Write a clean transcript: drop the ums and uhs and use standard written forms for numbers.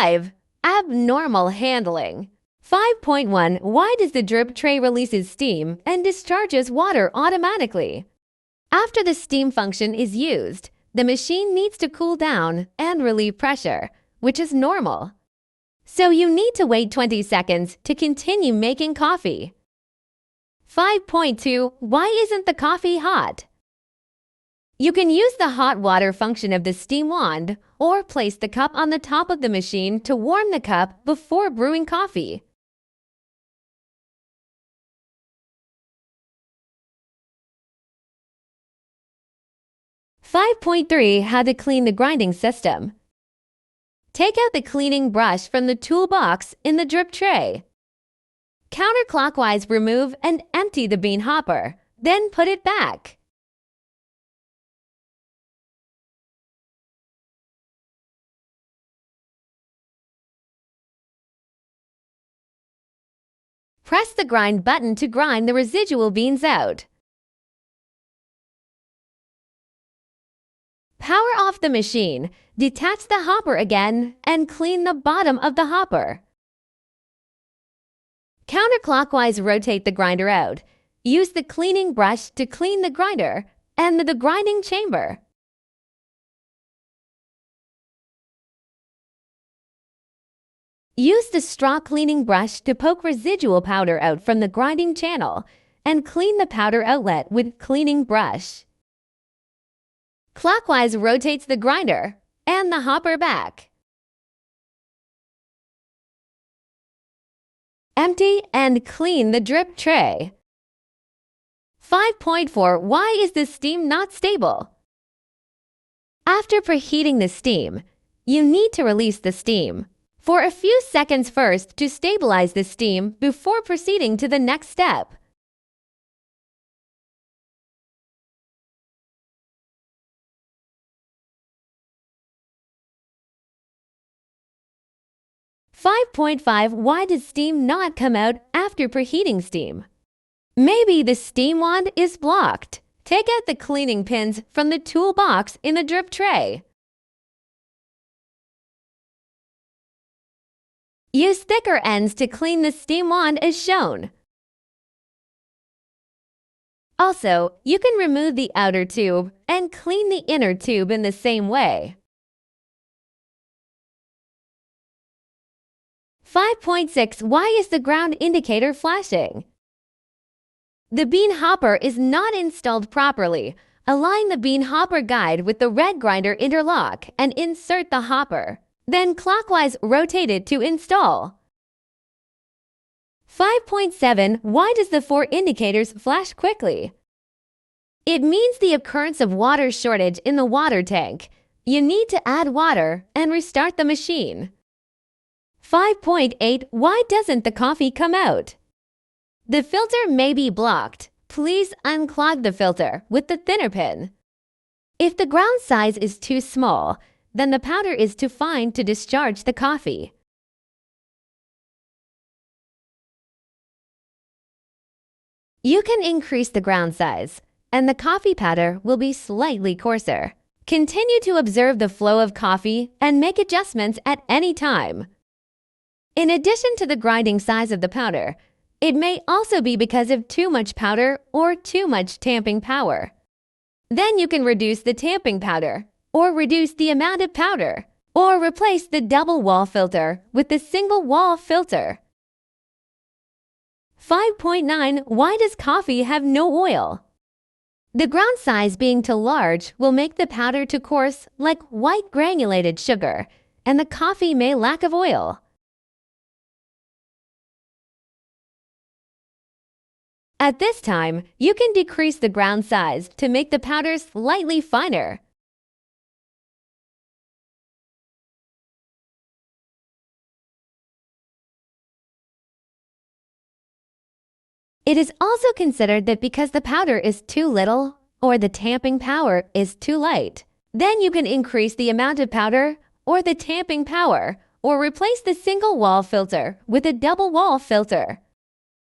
5. Abnormal handling. 5.1. Why does the drip tray releases steam and discharges water automatically? After the steam function is used, the machine needs to cool down and relieve pressure, which is normal. So you need to wait 20 seconds to continue making coffee. 5.2. Why isn't the coffee hot? You can use the hot water function of the steam wand or place the cup on the top of the machine to warm the cup before brewing coffee. .3. How to clean the grinding system. Take out the cleaning brush from the toolbox in the drip tray. Counterclockwise remove and empty the bean hopper, then put it back. Press the grind button to grind the residual beans out. Power off the machine, detach the hopper again, and clean the bottom of the hopper. Counterclockwise rotate the grinder out. Use the cleaning brush to clean the grinder and the grinding chamber. Use the straw cleaning brush to poke residual powder out from the grinding channel and clean the powder outlet with cleaning brush. Clockwise rotates the grinder and the hopper back. Empty and clean the drip tray. 5.4. Why is the steam not stable? After preheating the steam, you need to release the steam for a few seconds first to stabilize the steam before proceeding to the next step. .5. Why does steam not come out after preheating steam? Maybe the steam wand is blocked. Take out the cleaning pins from the toolbox in the drip tray. Use thicker ends to clean the steam wand as shown. Also, you can remove the outer tube and clean the inner tube in the same way. 5.6. Why is the ground indicator flashing? The bean hopper is not installed properly. Align the bean hopper guide with the red grinder interlock and insert the hopper. Then clockwise rotate it to install. 5.7. Why does the 4 indicators flash quickly? It means the occurrence of water shortage in the water tank. You need to add water and restart the machine. 5.8. Why doesn't the coffee come out? The filter may be blocked. Please unclog the filter with the thinner pin. If the ground size is too small, then the powder is too fine to discharge the coffee. You can increase the ground size, and the coffee powder will be slightly coarser. Continue to observe the flow of coffee and make adjustments at any time. In addition to the grinding size of the powder, it may also be because of too much powder or too much tamping power. Then you can reduce the tamping powder, or reduce the amount of powder, or replace the double wall filter with the single wall filter. 5.9. Why does coffee have no oil? The ground size being too large will make the powder too coarse like white granulated sugar, and the coffee may lack of oil. At this time, you can decrease the ground size to make the powder slightly finer. It is also considered that because the powder is too little or the tamping power is too light, then you can increase the amount of powder or the tamping power or replace the single wall filter with a double wall filter.